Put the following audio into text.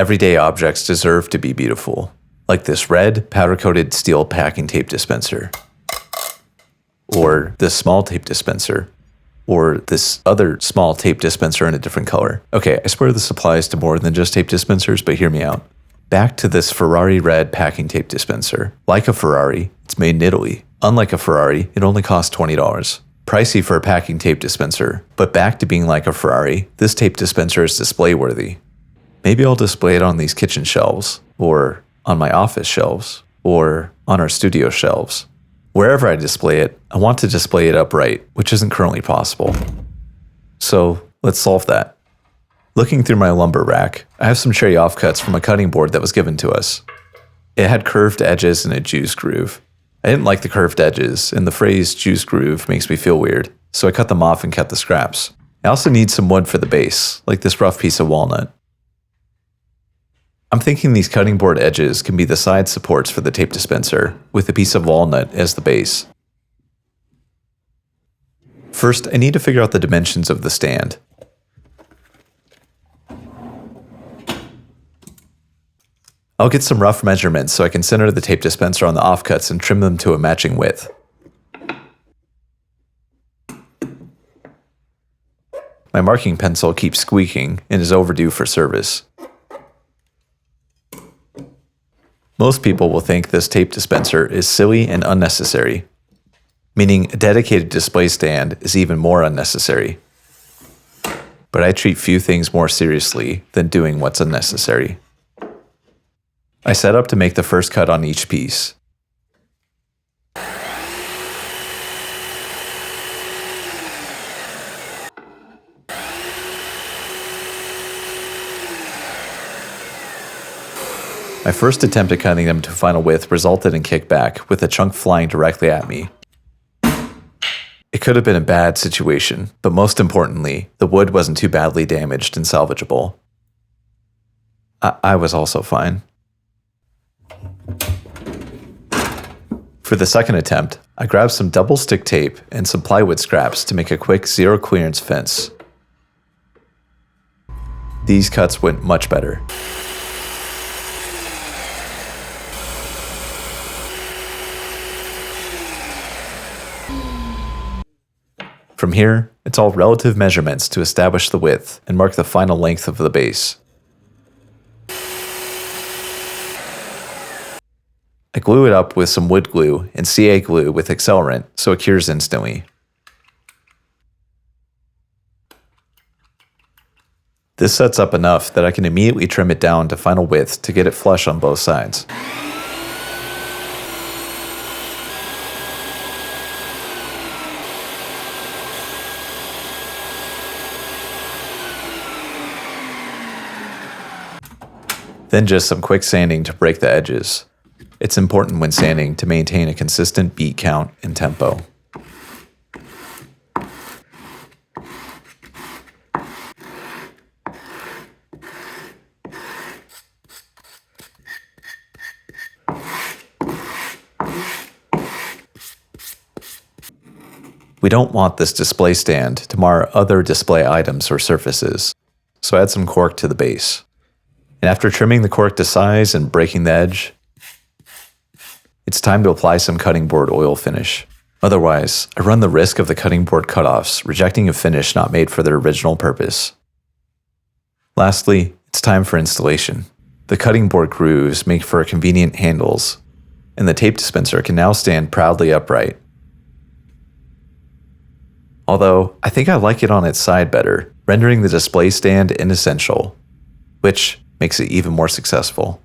Everyday objects deserve to be beautiful, like this red powder-coated steel packing tape dispenser, or this small tape dispenser, or this other small tape dispenser in a different color. Okay, I swear this applies to more than just tape dispensers, but hear me out. Back to this Ferrari red packing tape dispenser. Like a Ferrari, it's made in Italy. Unlike a Ferrari, it only costs $20. Pricey for a packing tape dispenser, but back to being like a Ferrari, this tape dispenser is display worthy. Maybe I'll display it on these kitchen shelves, or on my office shelves, or on our studio shelves. Wherever I display it, I want to display it upright, which isn't currently possible. So let's solve that. Looking through my lumber rack, I have some cherry offcuts from a cutting board that was given to us. It had curved edges and a juice groove. I didn't like the curved edges, and the phrase juice groove makes me feel weird, so I cut them off and kept the scraps. I also need some wood for the base, like this rough piece of walnut. I'm thinking these cutting board edges can be the side supports for the tape dispenser, with a piece of walnut as the base. First, I need to figure out the dimensions of the stand. I'll get some rough measurements so I can center the tape dispenser on the offcuts and trim them to a matching width. My marking pencil keeps squeaking and is overdue for service. Most people will think this tape dispenser is silly and unnecessary, meaning a dedicated display stand is even more unnecessary. But I treat few things more seriously than doing what's unnecessary. I set up to make the first cut on each piece. My first attempt at cutting them to final width resulted in kickback, with a chunk flying directly at me. It could have been a bad situation, but most importantly, the wood wasn't too badly damaged and salvageable. I was also fine. For the second attempt, I grabbed some double stick tape and some plywood scraps to make a quick zero clearance fence. These cuts went much better. From here, it's all relative measurements to establish the width and mark the final length of the base. I glue it up with some wood glue and CA glue with accelerant so it cures instantly. This sets up enough that I can immediately trim it down to final width to get it flush on both sides. Then just some quick sanding to break the edges. It's important when sanding to maintain a consistent beat count and tempo. We don't want this display stand to mar other display items or surfaces, so add some cork to the base. And after trimming the cork to size and breaking the edge, it's time to apply some cutting board oil finish. Otherwise, I run the risk of the cutting board cutoffs rejecting a finish not made for their original purpose. Lastly, it's time for installation. The cutting board grooves make for convenient handles, and the tape dispenser can now stand proudly upright. Although, I think I like it on its side better, rendering the display stand inessential, which makes it even more successful.